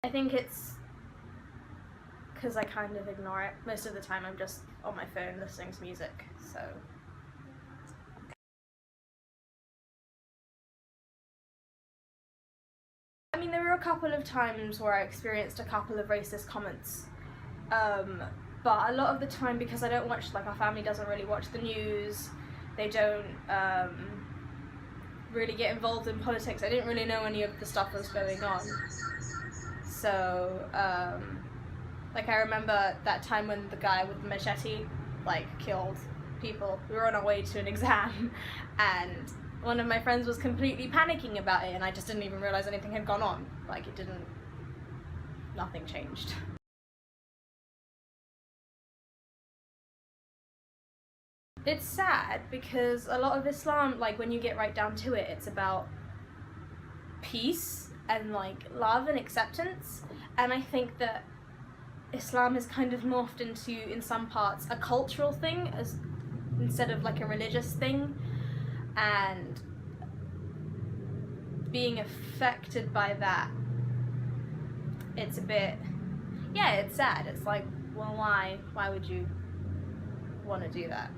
I think it's because I kind of ignore it. Most of the time I'm just on my phone listening to music, so. I mean, there were a couple of times where I experienced a couple of racist comments, but a lot of the time, because I don't watch, like, our family doesn't really watch the news, they don't really get involved in politics. I didn't really know any of the stuff that was going on. So, like, I remember that time when the guy with the machete, like, killed people. We were on our way to an exam, and one of my friends was completely panicking about it, and I just didn't even realize anything had gone on. Like, nothing changed. It's sad because a lot of Islam, like, when you get right down to it, it's about peace and, like, love and acceptance, and I think that Islam has kind of morphed into, in some parts, a cultural thing instead of, like, a religious thing, and being affected by that, it's a bit, yeah, it's sad. It's like, well, why would you want to do that?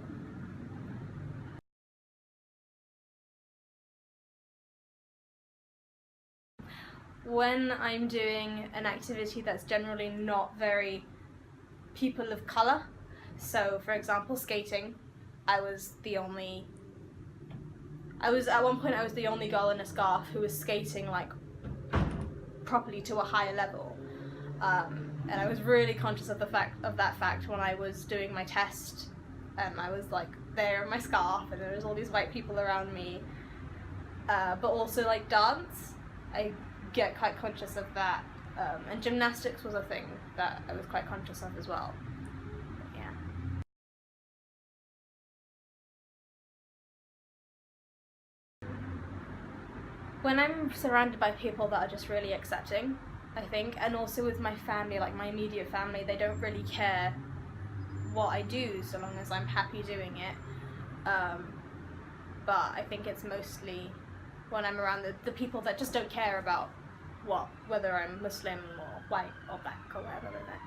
When I'm doing an activity that's generally not very people of colour, so for example skating, at one point I was the only girl in a scarf who was skating, like, properly to a higher level, and I was really conscious of that fact when I was doing my test, and I was, like, there in my scarf and there was all these white people around me, but also, like, dance, I get quite conscious of that, and gymnastics was a thing that I was quite conscious of as well. Yeah. When I'm surrounded by people that are just really accepting, I think, and also with my family, like my immediate family, they don't really care what I do so long as I'm happy doing it, but I think it's mostly when I'm around the people that just don't care about whether I'm Muslim or white or black or whatever they're there.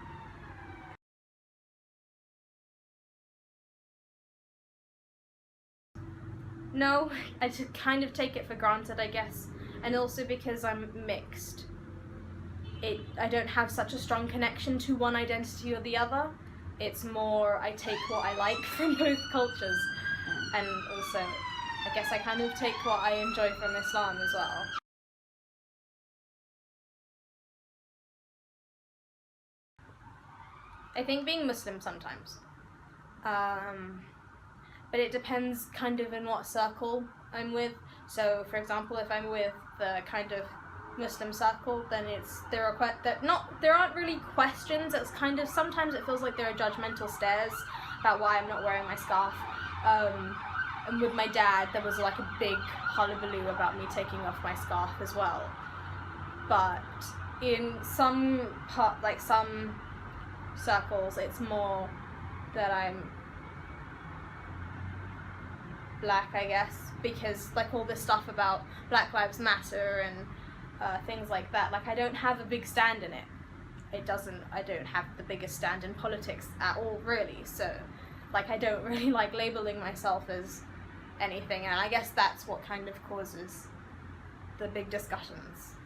No, I just kind of take it for granted, I guess, and also because I'm mixed, I don't have such a strong connection to one identity or the other. It's more I take what I like from both cultures, and also I guess I kind of take what I enjoy from Islam as well. I think being Muslim sometimes. But it depends kind of in what circle I'm with. So, for example, if I'm with the kind of Muslim circle, then there aren't really questions. It's kind of, sometimes it feels like there are judgmental stares about why I'm not wearing my scarf. And with my dad, there was like a big hullabaloo about me taking off my scarf as well. But in some circles, it's more that I'm black, I guess, because, like, all this stuff about Black Lives Matter and things like that, like, I don't have a big stand in it. I don't have the biggest stand in politics at all, really, so, like, I don't really like labeling myself as anything, and I guess that's what kind of causes the big discussions.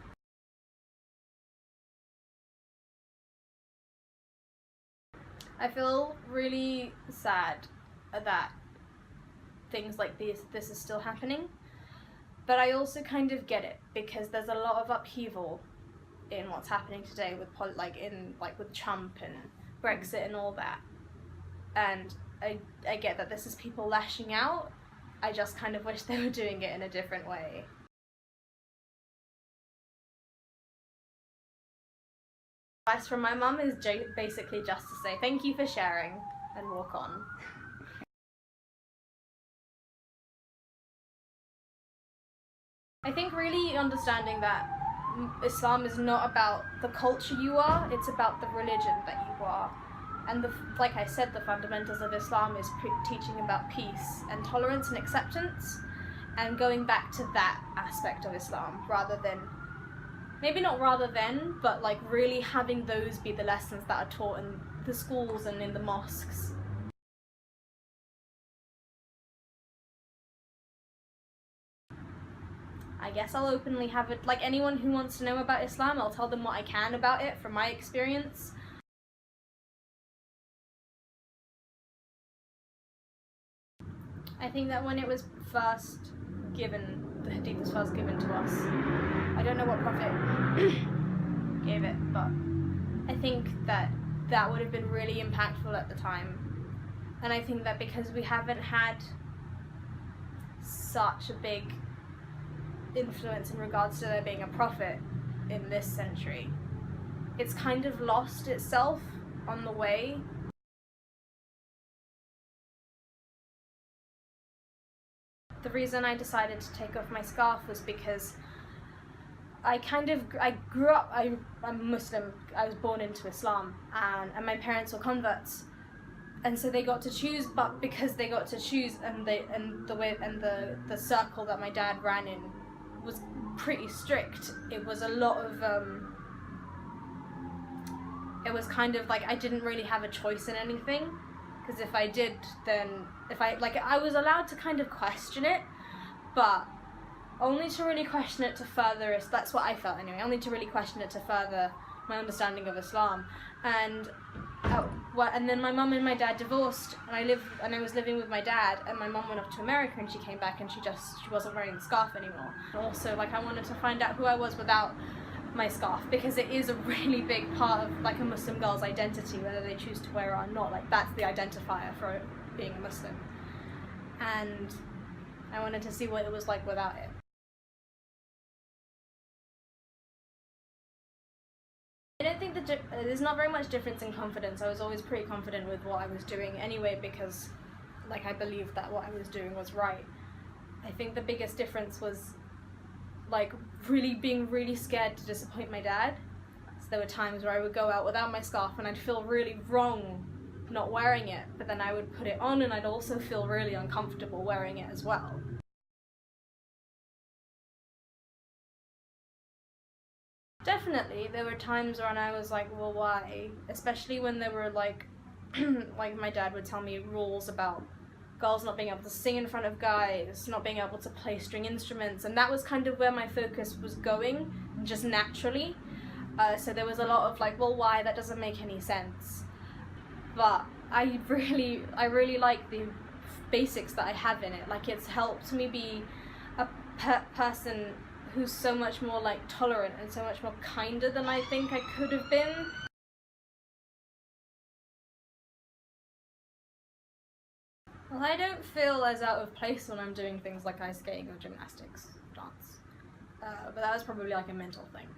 I feel really sad that things like this is still happening, but I also kind of get it because there's a lot of upheaval in what's happening today with with Trump and Brexit and all that, and I get that this is people lashing out. I just kind of wish they were doing it in a different way. Advice from my mum is basically just to say thank you for sharing and walk on. I think really understanding that Islam is not about the culture you are, it's about the religion that you are. And like I said, the fundamentals of Islam is teaching about peace and tolerance and acceptance, and going back to that aspect of Islam rather than maybe not rather than, but like really having those be the lessons that are taught in the schools and in the mosques. I guess I'll openly have it, like anyone who wants to know about Islam, I'll tell them what I can about it from my experience. I think that when it was first given, the Hadith was first given to us, I don't know what prophet gave it, but I think that that would have been really impactful at the time. And I think that because we haven't had such a big influence in regards to there being a prophet in this century, it's kind of lost itself on the way. The reason I decided to take off my scarf was because I grew up, I'm Muslim, I was born into Islam, and my parents were converts, and so they got to choose, but because they got to choose and the circle that my dad ran in was pretty strict, it was a lot of, it was kind of like I didn't really have a choice in anything. Because if I did, then I was allowed to kind of question it, but only to really question it to further it. That's what I felt anyway. Only to really question it to further my understanding of Islam. And then my mum and my dad divorced, and I was living with my dad. And my mum went off to America, and she came back, and she wasn't wearing the scarf anymore. And also, I wanted to find out who I was without my scarf, because it is a really big part of a Muslim girl's identity, whether they choose to wear it or not. That's the identifier for being a Muslim, and I wanted to see what it was like without it. I don't think there's not very much difference in confidence. I was always pretty confident with what I was doing anyway, because I believed that what I was doing was right. I think the biggest difference was being really scared to disappoint my dad. So there were times where I would go out without my scarf and I'd feel really wrong not wearing it, but then I would put it on and I'd also feel really uncomfortable wearing it as well. Definitely, there were times when I was like, well, why? Especially when there were my dad would tell me rules about girls not being able to sing in front of guys, not being able to play string instruments, and that was kind of where my focus was going, just naturally. So there was a lot of well, why? That doesn't make any sense. But I really like the basics that I have in it. It's helped me be a person who's so much more tolerant and so much more kinder than I think I could have been. Well, I don't feel as out of place when I'm doing things like ice skating or gymnastics, dance. But that was probably a mental thing.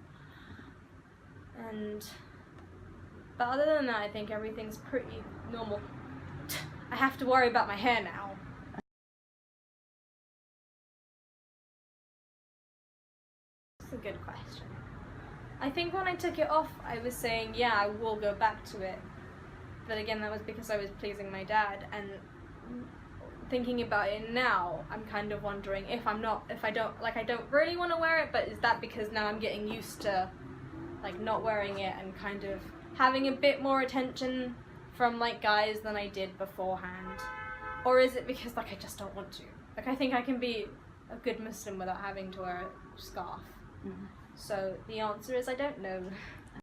But other than that, I think everything's pretty normal. I have to worry about my hair now. That's a good question. I think when I took it off, I was saying, yeah, I will go back to it. But again, that was because I was pleasing my dad, and thinking about it now, I'm kind of wondering if I don't really want to wear it, but is that because now I'm getting used to not wearing it and kind of having a bit more attention from guys than I did beforehand? Or is it because I just don't want to? I think I can be a good Muslim without having to wear a scarf. Mm-hmm. So the answer is I don't know.